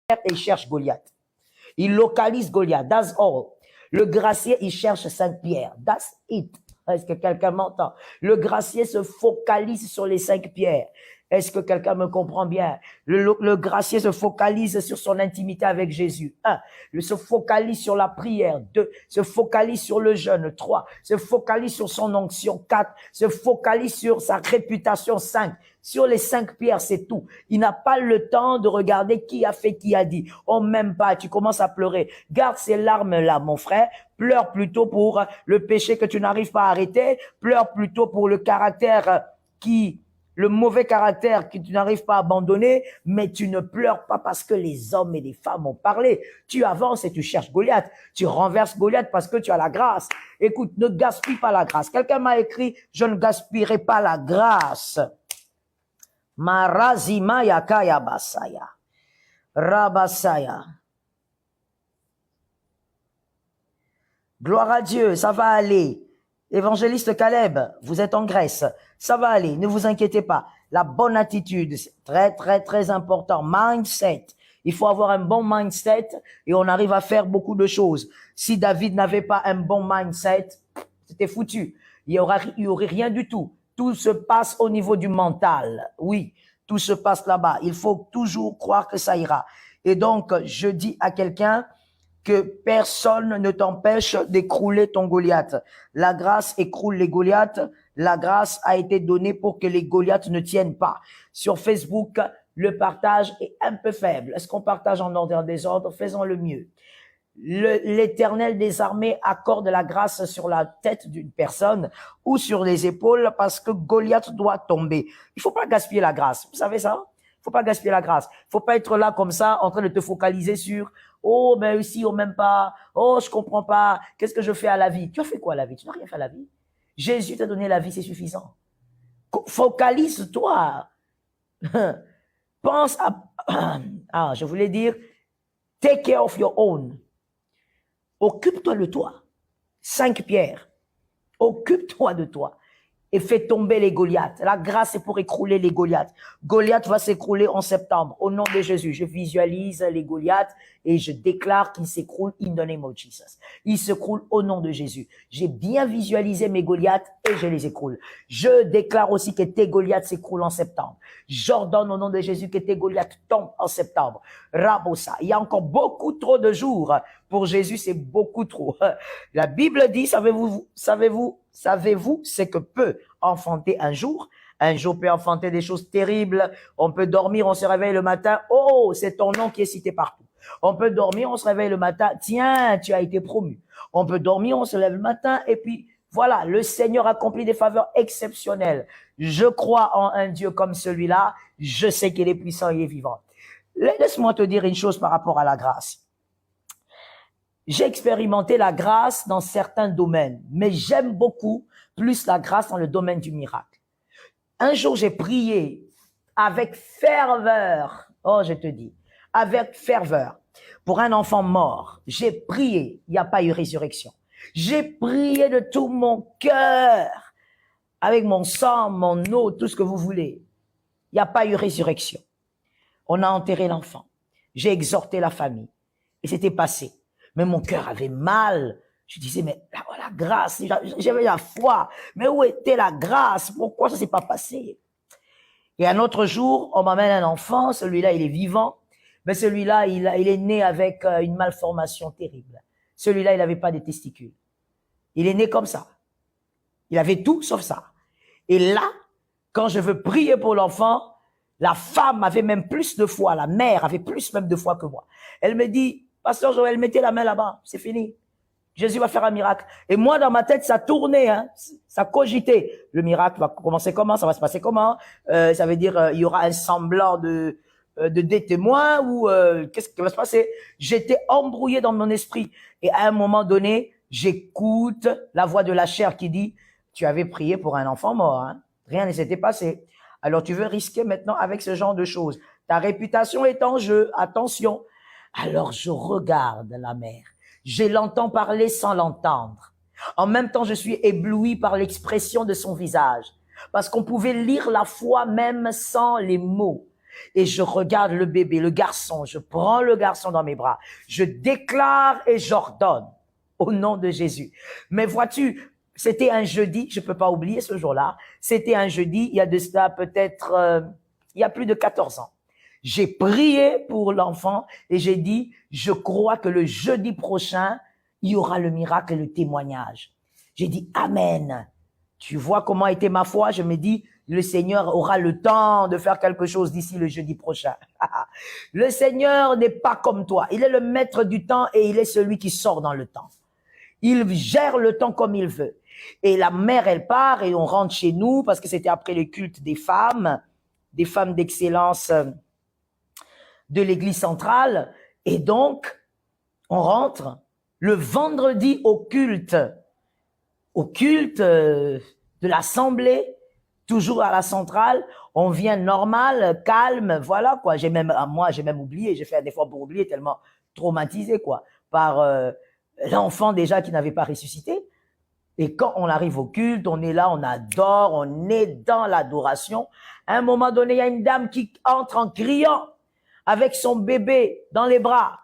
et il cherche Goliath. Il localise Goliath. That's all. Le gracier, il cherche Saint-Pierre. That's it. Est-ce que quelqu'un m'entend? Le gracier se focalise sur les 5 pierres. Est-ce que quelqu'un me comprend bien? Le gracier se focalise sur son intimité avec Jésus. 1. Il se focalise sur la prière. 2. Se focalise sur le jeûne. 3. Se focalise sur son onction. 4. Se focalise sur sa réputation. 5. Sur les 5 pierres, c'est tout. Il n'a pas le temps de regarder qui a fait, qui a dit. On m'aime pas, tu commences à pleurer. Garde ces larmes-là, mon frère. Pleure plutôt pour le péché que tu n'arrives pas à arrêter. Pleure plutôt pour le caractère le mauvais caractère que tu n'arrives pas à abandonner, mais tu ne pleures pas parce que les hommes et les femmes ont parlé. Tu avances et tu cherches Goliath. Tu renverses Goliath parce que tu as la grâce. Écoute, ne gaspille pas la grâce. Quelqu'un m'a écrit, je ne gaspillerai pas la grâce. Marazima yakaya basaya. Rabasaya. Gloire à Dieu, ça va aller. Évangéliste Caleb, vous êtes en Grèce. Ça va aller, ne vous inquiétez pas. La bonne attitude, c'est très, très, très important. Mindset. Il faut avoir un bon mindset et on arrive à faire beaucoup de choses. Si David n'avait pas un bon mindset, c'était foutu. Il y aurait rien du tout. Tout se passe au niveau du mental. Oui, tout se passe là-bas. Il faut toujours croire que ça ira. Et donc, je dis à quelqu'un que personne ne t'empêche d'écrouler ton Goliath. La grâce écroule les Goliaths. La grâce a été donnée pour que les Goliaths ne tiennent pas. Sur Facebook, le partage est un peu faible. Est-ce qu'on partage en ordre et en désordre? Faisons le mieux. L'Éternel des armées accorde la grâce sur la tête d'une personne ou sur les épaules parce que Goliath doit tomber. Il faut pas gaspiller la grâce. Vous savez ça? Il faut pas gaspiller la grâce. Il faut pas être là comme ça en train de te focaliser sur oh, ben ici, on m'aime pas. Oh, je comprends pas. Qu'est-ce que je fais à la vie? Tu as fait quoi à la vie? Tu n'as rien fait à la vie. Jésus t'a donné la vie, c'est suffisant. Focalise-toi. Pense à, je voulais dire, take care of your own. Occupe-toi de toi. 5 pierres. Occupe-toi de toi. Et fais tomber les Goliaths. La grâce est pour écrouler les Goliaths. Goliath va s'écrouler en septembre. Au nom de Jésus, je visualise les Goliaths et je déclare qu'ils s'écroulent in the name of Jesus. Ils s'écroulent au nom de Jésus. J'ai bien visualisé mes Goliaths et je les écroule. Je déclare aussi que tes Goliaths s'écroulent en septembre. J'ordonne au nom de Jésus que tes Goliaths tombent en septembre. Rabosa. Il y a encore beaucoup trop de jours. Pour Jésus, c'est beaucoup trop. La Bible dit, savez-vous ce que peut enfanter un jour? Un jour peut enfanter des choses terribles. On peut dormir, on se réveille le matin. Oh, c'est ton nom qui est cité partout. On peut dormir, on se réveille le matin. Tiens, tu as été promu. On peut dormir, on se lève le matin et puis voilà, le Seigneur accomplit des faveurs exceptionnelles. Je crois en un Dieu comme celui-là. Je sais qu'il est puissant et vivant. Laisse-moi te dire une chose par rapport à la grâce. J'ai expérimenté la grâce dans certains domaines, mais j'aime beaucoup plus la grâce dans le domaine du miracle. Un jour, j'ai prié avec ferveur, oh je te dis, avec ferveur, pour un enfant mort. J'ai prié, il n'y a pas eu résurrection. J'ai prié de tout mon cœur, avec mon sang, mon eau, tout ce que vous voulez. Il n'y a pas eu résurrection. On a enterré l'enfant. J'ai exhorté la famille. Et c'était passé. Mais mon cœur avait mal. Je disais, mais la grâce, j'avais la foi. Mais où était la grâce? Pourquoi ça s'est pas passé? Et un autre jour, on m'amène un enfant. Celui-là, il est vivant. Mais celui-là, il est né avec une malformation terrible. Celui-là, il n'avait pas de testicules. Il est né comme ça. Il avait tout sauf ça. Et là, quand je veux prier pour l'enfant, la femme avait même plus de foi. La mère avait plus même de foi que moi. Elle me dit, Pasteur Joël, mettez la main là-bas, c'est fini. Jésus va faire un miracle. Et moi, dans ma tête, ça tournait, hein, ça cogitait. Le miracle va commencer comment? Ça va se passer comment? Ça veut dire, il y aura un semblant de des témoins ou qu'est-ce qui va se passer? J'étais embrouillé dans mon esprit. Et à un moment donné, j'écoute la voix de la chair qui dit, tu avais prié pour un enfant mort, hein? Rien ne s'était passé. Alors tu veux risquer maintenant avec ce genre de choses. Ta réputation est en jeu, attention. Alors je regarde la mère. Je l'entends parler sans l'entendre. En même temps, je suis ébloui par l'expression de son visage. Parce qu'on pouvait lire la foi même sans les mots. Et je regarde le bébé, le garçon, je prends le garçon dans mes bras, je déclare et j'ordonne au nom de Jésus. Mais vois-tu, c'était un jeudi, je peux pas oublier ce jour-là, c'était un jeudi, il y a de cela peut-être, il y a plus de 14 ans. J'ai prié pour l'enfant et j'ai dit, je crois que le jeudi prochain, il y aura le miracle et le témoignage. J'ai dit, Amen. Tu vois comment était ma foi? Je me dis, le Seigneur aura le temps de faire quelque chose d'ici le jeudi prochain. Le Seigneur n'est pas comme toi. Il est le maître du temps et il est celui qui sort dans le temps. Il gère le temps comme il veut. Et la mère, elle part et on rentre chez nous parce que c'était après le culte des femmes d'excellence de l'église centrale. Et donc, on rentre le vendredi au culte de l'assemblée, toujours à la centrale. On vient normal, calme, voilà quoi. Moi, j'ai même oublié, j'ai fait un effort pour oublier tellement traumatisé quoi par l'enfant déjà qui n'avait pas ressuscité. Et quand on arrive au culte, on est là, on adore, on est dans l'adoration. À un moment donné, il y a une dame qui entre en criant avec son bébé dans les bras.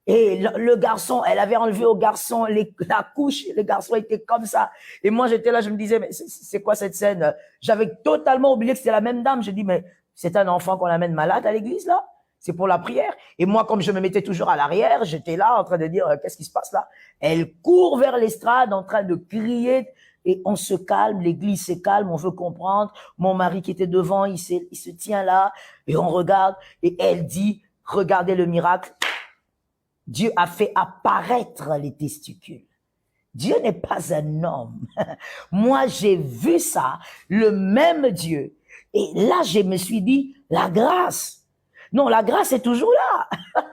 Et le garçon, elle avait enlevé au garçon la couche, le garçon était comme ça. Et moi, j'étais là, je me disais, mais c'est quoi cette scène? J'avais totalement oublié que c'était la même dame. Je dis, mais c'est un enfant qu'on amène malade à l'église, là? C'est pour la prière. Et moi, comme je me mettais toujours à l'arrière, j'étais là en train de dire, qu'est-ce qui se passe là? Elle court vers l'estrade en train de crier et on se calme, l'église se calme, on veut comprendre. Mon mari qui était devant, il se tient là et on regarde et elle dit, regardez le miracle. Dieu a fait apparaître les testicules. Dieu n'est pas un homme. Moi, j'ai vu ça, le même Dieu. Et là, je me suis dit, la grâce. Non, la grâce est toujours là.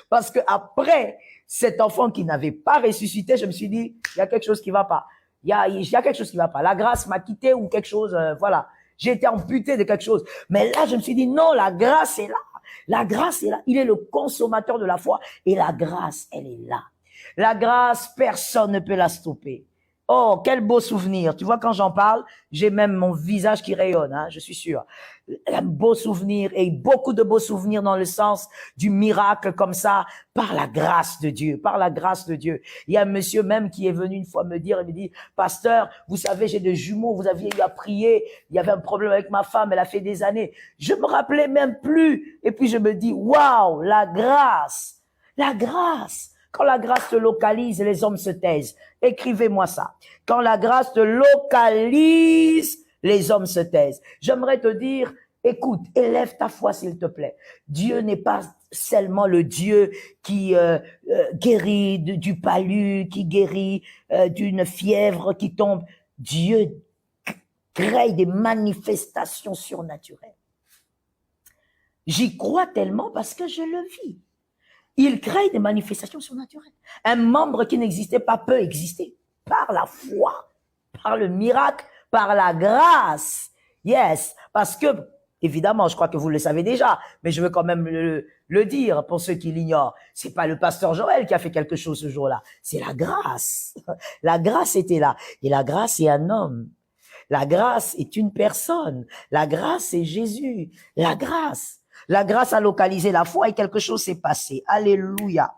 Parce que après cet enfant qui n'avait pas ressuscité, je me suis dit, il y a quelque chose qui va pas. Il y a quelque chose qui va pas. La grâce m'a quitté ou quelque chose, voilà. J'ai été amputé de quelque chose. Mais là, je me suis dit, non, la grâce est là. La grâce est là. Il est le consommateur de la foi. Et la grâce, elle est là. La grâce, personne ne peut la stopper. Oh, quel beau souvenir. Tu vois, quand j'en parle, j'ai même mon visage qui rayonne, hein, je suis sûr. Un beau souvenir et beaucoup de beaux souvenirs dans le sens du miracle comme ça, par la grâce de Dieu, par la grâce de Dieu. Il y a un monsieur même qui est venu une fois me dire, il me dit, pasteur, vous savez, j'ai des jumeaux, vous aviez eu à prier, il y avait un problème avec ma femme, elle a fait des années. Je me rappelais même plus. Et puis je me dis, waouh, la grâce, la grâce. Quand la grâce te localise, les hommes se taisent. Écrivez-moi ça. Quand la grâce te localise, les hommes se taisent. J'aimerais te dire, écoute, élève ta foi s'il te plaît. Dieu n'est pas seulement le Dieu qui guérit du palu, qui guérit d'une fièvre qui tombe. Dieu crée des manifestations surnaturelles. J'y crois tellement parce que je le vis. Il crée des manifestations surnaturelles. Un membre qui n'existait pas peut exister par la foi, par le miracle, par la grâce. Yes, parce que, évidemment, je crois que vous le savez déjà, mais je veux quand même le dire pour ceux qui l'ignorent. C'est pas le pasteur Joël qui a fait quelque chose ce jour-là, c'est la grâce. La grâce était là. Et la grâce est un homme. La grâce est une personne. La grâce est Jésus. La grâce. La grâce a localisé la foi et quelque chose s'est passé. Alléluia.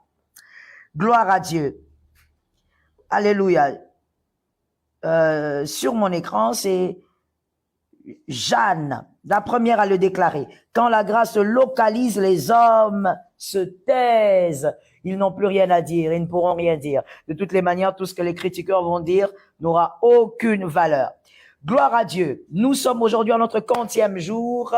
Gloire à Dieu. Alléluia. Sur mon écran, c'est Jeanne, la première à le déclarer. Quand la grâce localise, les hommes se taisent. Ils n'ont plus rien à dire. Ils ne pourront rien dire. De toutes les manières, tout ce que les critiqueurs vont dire n'aura aucune valeur. Gloire à Dieu. Nous sommes aujourd'hui à notre 40e jour.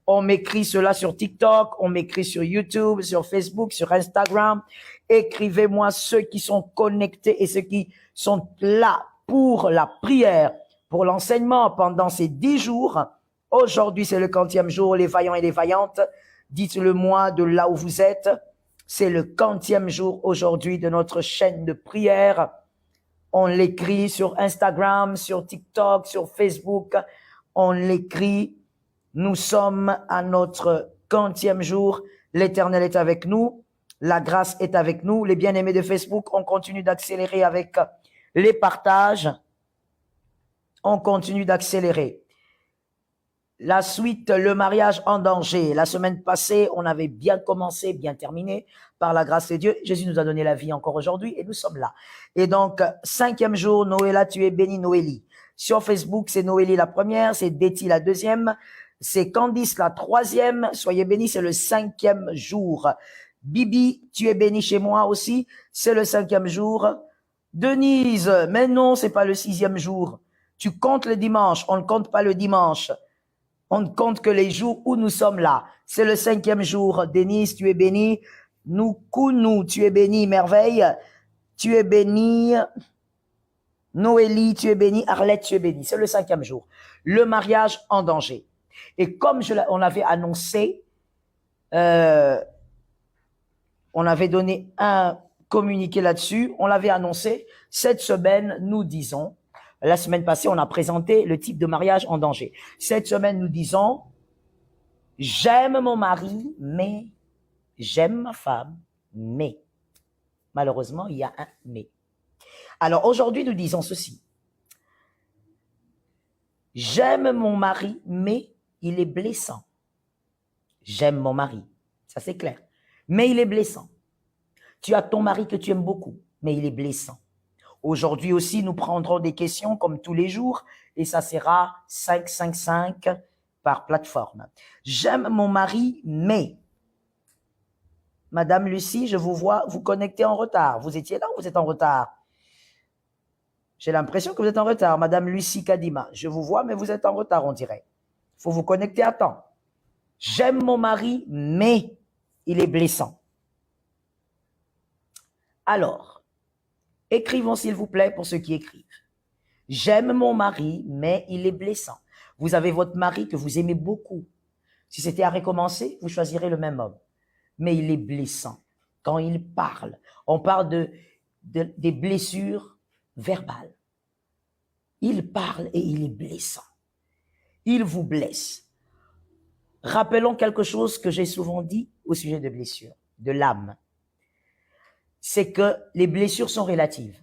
On m'écrit cela sur TikTok, on m'écrit sur YouTube, sur Facebook, sur Instagram. Écrivez-moi ceux qui sont connectés et ceux qui sont là pour la prière, pour l'enseignement pendant ces 10 jours. Aujourd'hui, c'est le 40e jour, les vaillants et les vaillantes. Dites-le moi de là où vous êtes. C'est le 40e jour aujourd'hui de notre chaîne de prière. On l'écrit sur Instagram, sur TikTok, sur Facebook. On l'écrit. Nous sommes à notre 40e jour. L'Éternel est avec nous. La grâce est avec nous. Les bien-aimés de Facebook, on continue d'accélérer avec les partages. On continue d'accélérer. La suite, le mariage en danger. La semaine passée, on avait bien commencé, bien terminé. Par la grâce de Dieu, Jésus nous a donné la vie encore aujourd'hui et nous sommes là. Et donc, 5e jour, Noëlla, tu es bénie, Noélie. Sur Facebook, c'est Noélie la première, c'est Déti la deuxième, c'est Candice la troisième. Soyez bénis, c'est le 5e jour. Bibi, tu es bénie chez moi aussi, c'est le 5e jour. Denise, mais non, c'est pas le 6e jour. Tu comptes le dimanche, on ne compte pas le dimanche. On ne compte que les jours où nous sommes là. C'est le 5e jour. Denise, tu es bénie. Noukounou, tu es bénie. Merveille, tu es bénie. Noélie, tu es bénie. Arlette, tu es bénie. C'est le 5e jour. Le mariage en danger. Et comme on avait annoncé, on avait donné un communiqué là-dessus, on l'avait annoncé, cette semaine, nous disons, la semaine passée, on a présenté le type de mariage en danger. Cette semaine, nous disons, j'aime mon mari, mais j'aime ma femme, mais. Malheureusement, il y a un mais. Alors aujourd'hui, nous disons ceci. J'aime mon mari, mais il est blessant. J'aime mon mari, ça c'est clair. Mais il est blessant. Tu as ton mari que tu aimes beaucoup, mais il est blessant. Aujourd'hui aussi, nous prendrons des questions comme tous les jours et ça sera 5 par plateforme. J'aime mon mari, mais... Madame Lucie, je vous vois vous connecter en retard. Vous étiez là ou vous êtes en retard? J'ai l'impression que vous êtes en retard. Madame Lucie Kadima, je vous vois, mais vous êtes en retard, on dirait. Il faut vous connecter à temps. J'aime mon mari, mais il est blessant. Alors, écrivons s'il vous plaît pour ceux qui écrivent. J'aime mon mari, mais il est blessant. Vous avez votre mari que vous aimez beaucoup. Si c'était à recommencer, vous choisirez le même homme. Mais il est blessant. Quand il parle, on parle des blessures verbales. Il parle et il est blessant. Il vous blesse. Rappelons quelque chose que j'ai souvent dit au sujet de blessures, de l'âme. C'est que les blessures sont relatives.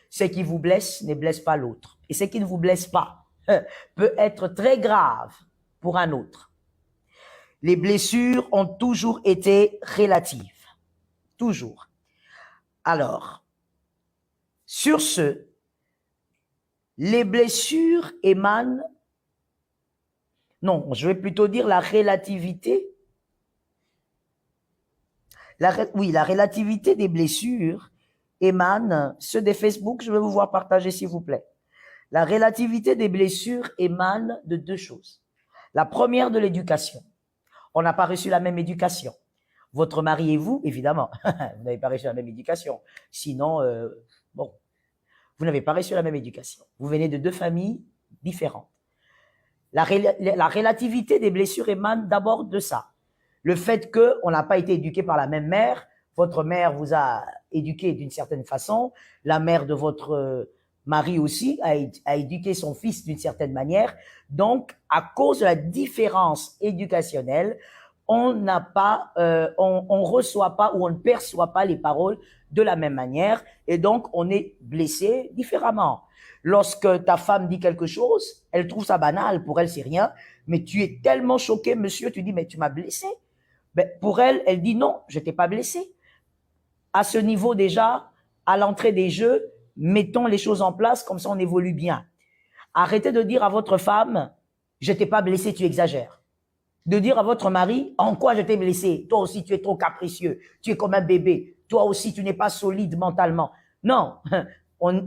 Ce qui vous blesse ne blesse pas l'autre. Et ce qui ne vous blesse pas peut être très grave pour un autre. Les blessures ont toujours été relatives. Toujours. Alors, sur ce, les blessures émanent, non, je vais plutôt dire la relativité. La relativité des blessures émane, ceux des Facebook, je vais vous voir partager s'il vous plaît. La relativité des blessures émane de deux choses. La première, de l'éducation. On n'a pas reçu la même éducation. Votre mari et vous, évidemment, vous n'avez pas reçu la même éducation. Sinon, bon, vous n'avez pas reçu la même éducation. Vous venez de deux familles différentes. La relativité des blessures émane d'abord de ça. Le fait qu'on n'a pas été éduqué par la même mère, votre mère vous a éduqué d'une certaine façon, la mère de votre mari aussi a éduqué son fils d'une certaine manière. Donc, à cause de la différence éducationnelle, on n'a pas, on reçoit pas ou on ne perçoit pas les paroles de la même manière et donc on est blessé différemment. Lorsque ta femme dit quelque chose, elle trouve ça banal, pour elle c'est rien, mais tu es tellement choqué, monsieur, tu dis mais tu m'as blessé. Ben, pour elle, elle dit non, je t'ai pas blessé. À ce niveau déjà, à l'entrée des jeux, mettons les choses en place, comme ça on évolue bien. Arrêtez de dire à votre femme, je t'ai pas blessé, tu exagères. De dire à votre mari, en quoi je t'ai blessé? Toi aussi, tu es trop capricieux. Tu es comme un bébé. Toi aussi, tu n'es pas solide mentalement. Non,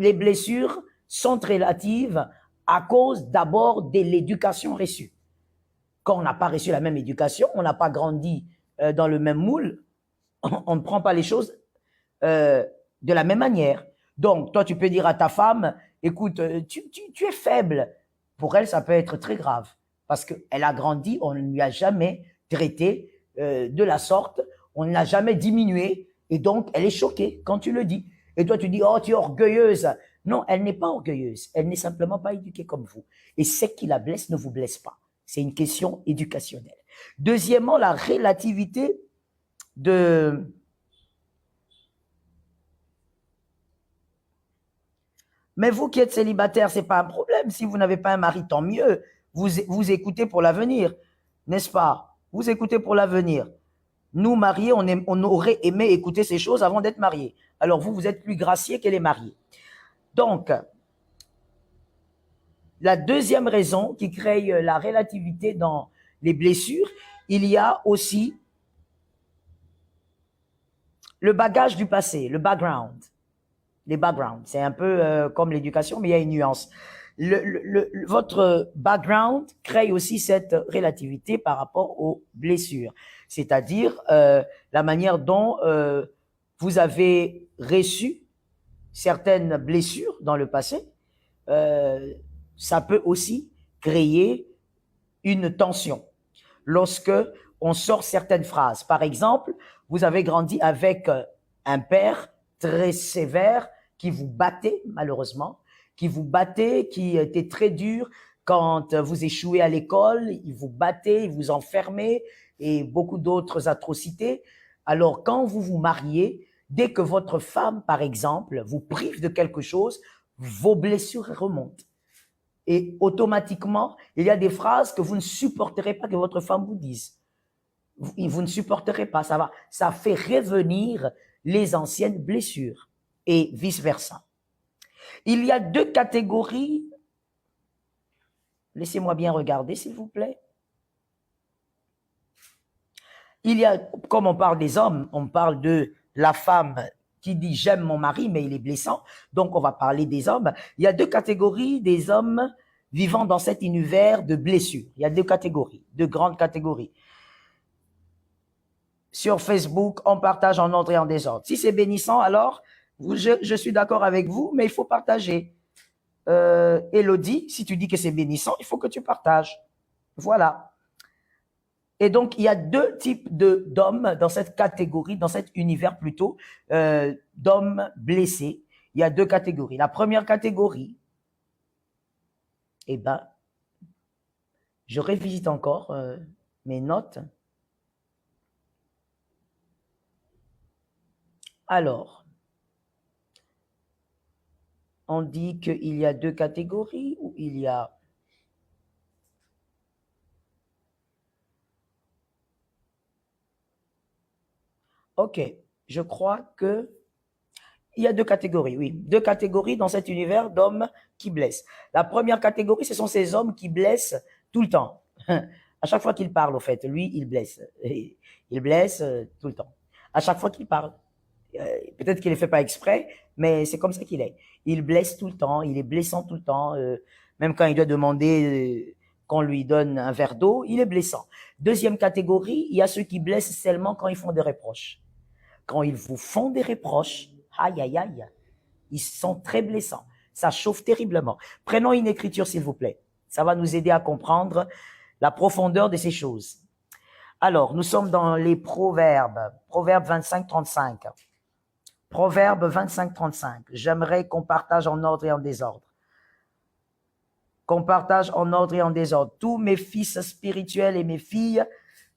les blessures sont relatives à cause d'abord de l'éducation reçue. Quand on n'a pas reçu la même éducation, on n'a pas grandi dans le même moule, on ne prend pas les choses de la même manière. Donc, toi, tu peux dire à ta femme, écoute, tu es faible. Pour elle, ça peut être très grave. Parce qu'elle a grandi, on ne lui a jamais traité de la sorte, on ne l'a jamais diminué, et donc elle est choquée quand tu le dis. Et toi, tu dis, oh, tu es orgueilleuse. Non, elle n'est pas orgueilleuse, elle n'est simplement pas éduquée comme vous. Et ce qui la blesse ne vous blesse pas. C'est une question éducationnelle. Deuxièmement, la relativité de... Mais vous qui êtes célibataire, c'est pas un problème. Si vous n'avez pas un mari, tant mieux. vous écoutez pour l'avenir, n'est-ce pas? Vous écoutez pour l'avenir. Nous, mariés, on aurait aimé écouter ces choses avant d'être mariés. Alors vous êtes plus graciés que les mariés. Donc, la deuxième raison qui crée la relativité dans les blessures, il y a aussi le bagage du passé, le background. Les backgrounds, c'est un peu comme l'éducation, mais il y a une nuance. Votre background crée aussi cette relativité par rapport aux blessures, c'est-à-dire la manière dont vous avez reçu certaines blessures dans le passé. Ça peut aussi créer une tension lorsque on sort certaines phrases. Par exemple, vous avez grandi avec un père très sévère qui vous battait, malheureusement, qui vous battait, qui était très dur quand vous échouez à l'école, il vous battait, il vous enfermait et beaucoup d'autres atrocités. Alors, quand vous vous mariez, dès que votre femme, par exemple, vous prive de quelque chose, vos blessures remontent. Et automatiquement, il y a des phrases que vous ne supporterez pas que votre femme vous dise. Vous ne supporterez pas, ça fait revenir les anciennes blessures et vice-versa. Il y a deux catégories. Laissez-moi bien regarder, s'il vous plaît. Il y a, comme on parle des hommes, on parle de la femme qui dit « j'aime mon mari », mais il est blessant. Donc, on va parler des hommes. Il y a deux catégories des hommes vivant dans cet univers de blessures. Il y a deux catégories, deux grandes catégories. Sur Facebook, on partage en ordre et en désordre. Si c'est bénissant, alors, je suis d'accord avec vous, mais il faut partager. Élodie, si tu dis que c'est bénissant, il faut que tu partages. Voilà. Et donc, il y a deux types d'hommes dans cette catégorie, dans cet univers plutôt, d'hommes blessés. Il y a deux catégories. La première catégorie, eh ben, je révisite encore mes notes. Alors, on dit qu'il y a deux catégories ou il y a... Ok, je crois que il y a deux catégories, oui. Deux catégories dans cet univers d'hommes qui blessent. La première catégorie, ce sont ces hommes qui blessent tout le temps. À chaque fois qu'il parle, au fait, lui, il blesse. Il blesse tout le temps. À chaque fois qu'il parle. Peut-être qu'il ne le fait pas exprès, mais c'est comme ça qu'il est. Il blesse tout le temps, il est blessant tout le temps. Même quand il doit demander qu'on lui donne un verre d'eau, il est blessant. Deuxième catégorie, il y a ceux qui blessent seulement quand ils font des reproches. Quand ils vous font des reproches, aïe, aïe, aïe, ils sont très blessants. Ça chauffe terriblement. Prenons une écriture, s'il vous plaît. Ça va nous aider à comprendre la profondeur de ces choses. Alors, nous sommes dans les Proverbes. Proverbes 25-35. Proverbe 25-35. J'aimerais qu'on partage en ordre et en désordre. Qu'on partage en ordre et en désordre. Tous mes fils spirituels et mes filles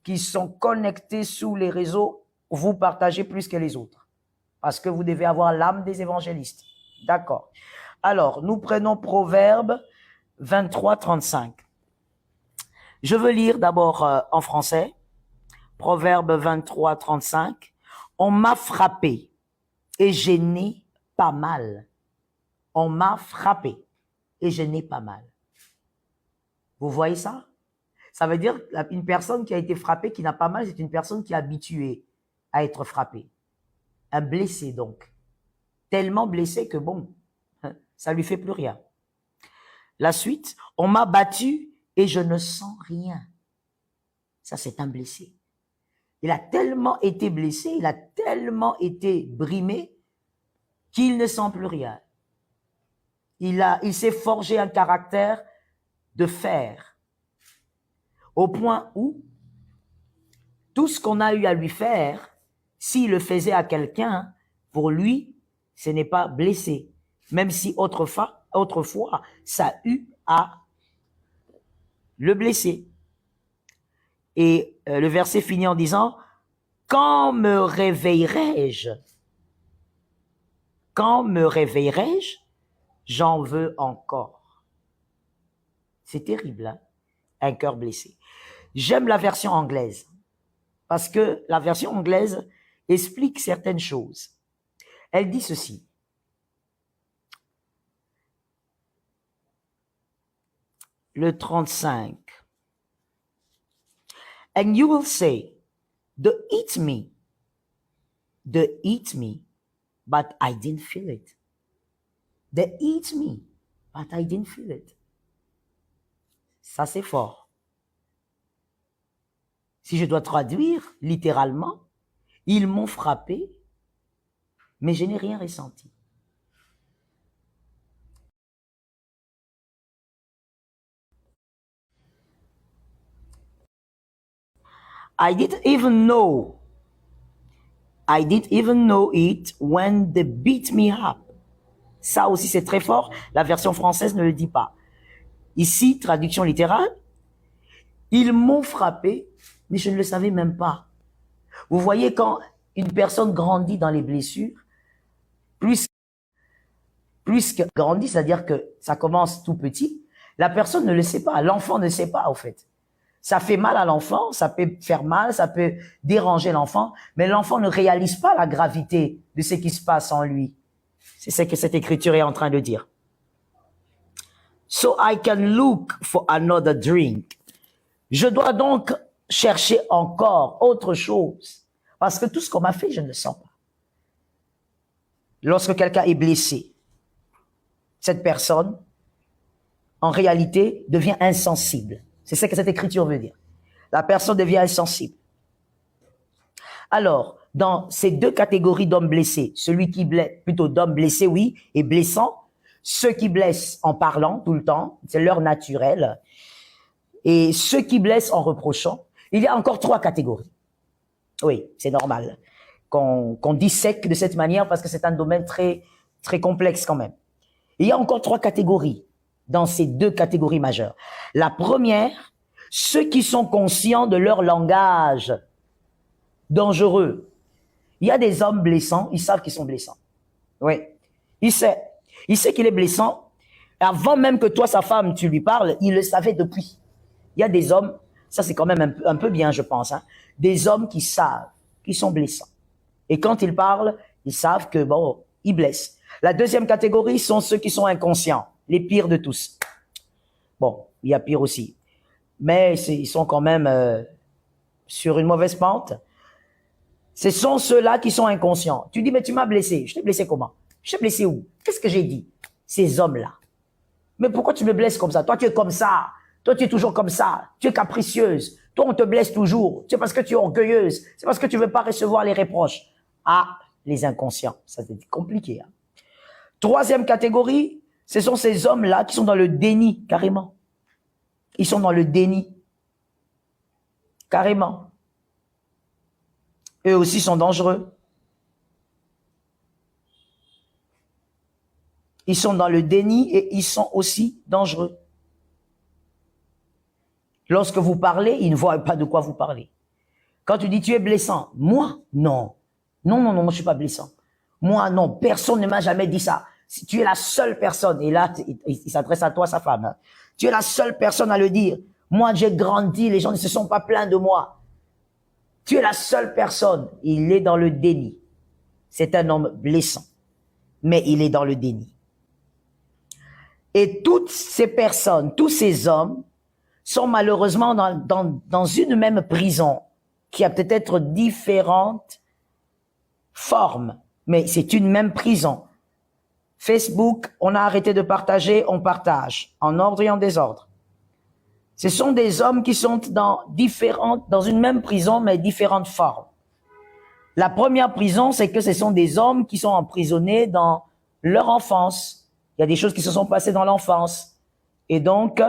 qui sont connectés sous les réseaux, vous partagez plus que les autres. Parce que vous devez avoir l'âme des évangélistes. D'accord. Alors, nous prenons Proverbe 23-35. Je veux lire d'abord en français. Proverbe 23-35. On m'a frappé et je n'ai pas mal. On m'a frappé et je n'ai pas mal. Vous voyez ça? Ça veut dire une personne qui a été frappée, qui n'a pas mal, c'est une personne qui est habituée à être frappée. Un blessé donc. Tellement blessé que bon, ça lui fait plus rien. La suite, on m'a battu et je ne sens rien. Ça, c'est un blessé. Il a tellement été blessé, il a tellement été brimé qu'il ne sent plus rien. Il s'est forgé un caractère de fer, au point où tout ce qu'on a eu à lui faire, s'il le faisait à quelqu'un, pour lui, ce n'est pas blessé. Même si autrefois, ça a eu à le blesser. Et le verset finit en disant, « Quand me réveillerai-je? Quand me réveillerai-je? J'en veux encore. » C'est terrible, hein? un cœur blessé. J'aime la version anglaise parce que la version anglaise explique certaines choses. Elle dit ceci. Le 35. And you will say, they eat me, but I didn't feel it. They eat me, but I didn't feel it. Ça, c'est fort. Si je dois traduire littéralement, ils m'ont frappé, mais je n'ai rien ressenti. I didn't even know it when they beat me up. Ça aussi, c'est très fort. La version française ne le dit pas. Ici, traduction littérale, ils m'ont frappé, mais je ne le savais même pas. Vous voyez, quand une personne grandit dans les blessures, plus que grandit, c'est-à-dire que ça commence tout petit, la personne ne le sait pas, l'enfant ne sait pas, au fait. Ça fait mal à l'enfant, ça peut faire mal, ça peut déranger l'enfant, mais l'enfant ne réalise pas la gravité de ce qui se passe en lui. C'est ce que cette écriture est en train de dire. So I can look for another drink. Je dois donc chercher encore autre chose. Parce que tout ce qu'on m'a fait, je ne le sens pas. Lorsque quelqu'un est blessé, cette personne, en réalité, devient insensible. C'est ce que cette écriture veut dire. La personne devient insensible. Alors, dans ces deux catégories d'hommes blessés, celui qui blesse, plutôt d'hommes blessés, oui, et blessants, ceux qui blessent en parlant tout le temps, c'est leur naturel, et ceux qui blessent en reprochant, il y a encore trois catégories. Oui, c'est normal qu'on dissèque de cette manière parce que c'est un domaine très, très complexe quand même. Il y a encore trois catégories dans ces deux catégories majeures. La première, ceux qui sont conscients de leur langage dangereux. Il y a des hommes blessants, ils savent qu'ils sont blessants. Oui, il sait qu'il est blessant. Avant même que toi, sa femme, tu lui parles, il le savait depuis. Il y a des hommes, ça c'est quand même un peu bien, je pense, hein, des hommes qui savent qu'ils sont blessants. Et quand ils parlent, ils savent que, bon, ils blessent. La deuxième catégorie sont ceux qui sont inconscients, les pires de tous. Bon, il y a pire aussi. Mais ils sont quand même sur une mauvaise pente. Ce sont ceux-là qui sont inconscients. Tu dis, mais tu m'as blessé. Je t'ai blessé comment? Je t'ai blessé où? Qu'est-ce que j'ai dit? Ces hommes-là. Mais pourquoi tu me blesses comme ça? Toi, tu es comme ça. Toi, tu es toujours comme ça. Tu es capricieuse. Toi, on te blesse toujours. C'est parce que tu es orgueilleuse. C'est parce que tu veux pas recevoir les reproches. Ah, les inconscients. Ça, c'est compliqué. Hein. Troisième catégorie, ce sont ces hommes-là qui sont dans le déni, carrément. Ils sont dans le déni. Carrément. Eux aussi sont dangereux. Ils sont dans le déni et ils sont aussi dangereux. Lorsque vous parlez, ils ne voient pas de quoi vous parlez. Quand tu dis tu es blessant, moi, non. Non, moi je suis pas blessant. Moi, non, personne ne m'a jamais dit ça. Si tu es la seule personne, et là, il s'adresse à toi, sa femme, hein. Tu es la seule personne à le dire. Moi, j'ai grandi, les gens ne se sont pas plaints de moi. Tu es la seule personne. Il est dans le déni. C'est un homme blessant, mais il est dans le déni. Et toutes ces personnes, tous ces hommes, sont malheureusement dans une même prison, qui a peut-être différentes formes, mais c'est une même prison. Facebook, on a arrêté de partager, on partage, en ordre et en désordre. Ce sont des hommes qui sont dans une même prison, mais différentes formes. La première prison, c'est que ce sont des hommes qui sont emprisonnés dans leur enfance. Il y a des choses qui se sont passées dans l'enfance. Et donc,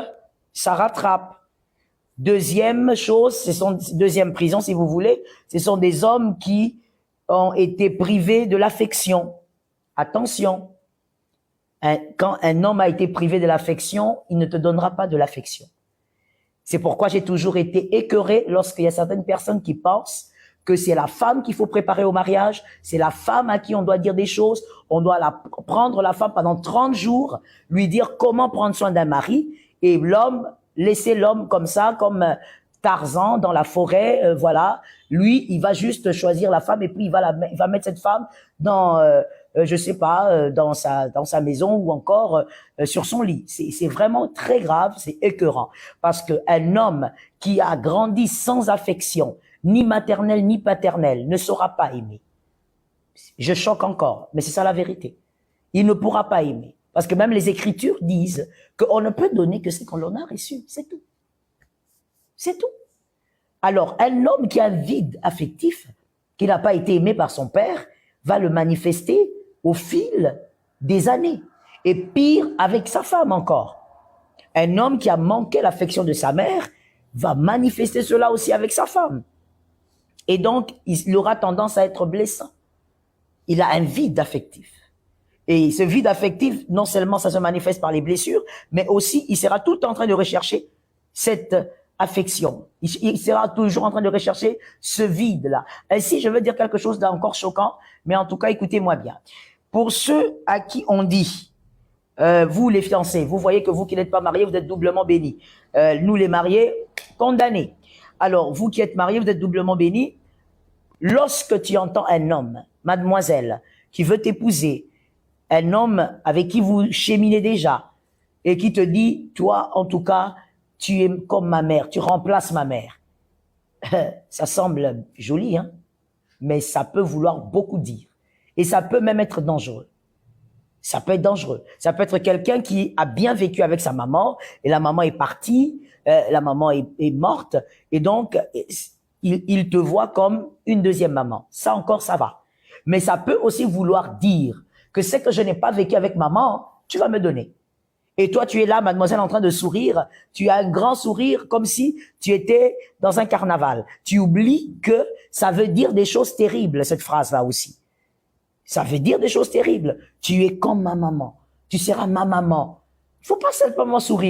ça rattrape. Deuxième chose, deuxième prison, si vous voulez, ce sont des hommes qui ont été privés de l'affection. Attention. Quand un homme a été privé de l'affection, il ne te donnera pas de l'affection. C'est pourquoi j'ai toujours été écœuré lorsqu'il y a certaines personnes qui pensent que c'est la femme qu'il faut préparer au mariage, c'est la femme à qui on doit dire des choses, on doit prendre la femme pendant 30 jours, lui dire comment prendre soin d'un mari, et l'homme, laisser l'homme comme ça, comme Tarzan dans la forêt, voilà. Lui, il va juste choisir la femme et puis il va mettre cette femme dans, je sais pas, dans sa maison ou encore sur son lit. C'est vraiment très grave, c'est écœurant. Parce qu'un homme qui a grandi sans affection, ni maternelle ni paternelle, ne saura pas aimer. Je choque encore, mais c'est ça la vérité. Il ne pourra pas aimer. Parce que même les Écritures disent qu'on ne peut donner que ce qu'on en a reçu. C'est tout. C'est tout. Alors, un homme qui a un vide affectif, qui n'a pas été aimé par son père, va le manifester au fil des années. Et pire, avec sa femme encore. Un homme qui a manqué l'affection de sa mère va manifester cela aussi avec sa femme. Et donc, il aura tendance à être blessant. Il a un vide affectif. Et ce vide affectif, non seulement ça se manifeste par les blessures, mais aussi il sera tout le temps en train de rechercher cette affection. Il sera toujours en train de rechercher ce vide-là. Ainsi, je veux dire quelque chose d'encore choquant, mais en tout cas, écoutez-moi bien. Pour ceux à qui on dit, vous les fiancés, vous voyez que vous qui n'êtes pas mariés, vous êtes doublement bénis. Nous les mariés, condamnés. Alors, vous qui êtes mariés, vous êtes doublement bénis. Lorsque tu entends un homme, mademoiselle, qui veut t'épouser, un homme avec qui vous cheminez déjà, et qui te dit, toi, en tout cas, tu es comme ma mère, tu remplaces ma mère. Ça semble joli, hein, mais ça peut vouloir beaucoup dire. Et ça peut même être dangereux. Ça peut être dangereux. Ça peut être quelqu'un qui a bien vécu avec sa maman, et la maman est partie, la maman est morte, et donc, il te voit comme une deuxième maman. Ça encore, ça va. Mais ça peut aussi vouloir dire que ce que je n'ai pas vécu avec maman, tu vas me donner. Et toi, tu es là, mademoiselle, en train de sourire. Tu as un grand sourire comme si tu étais dans un carnaval. Tu oublies que ça veut dire des choses terribles, cette phrase-là aussi. Ça veut dire des choses terribles. Tu es comme ma maman. Tu seras ma maman. Il faut pas simplement sourire.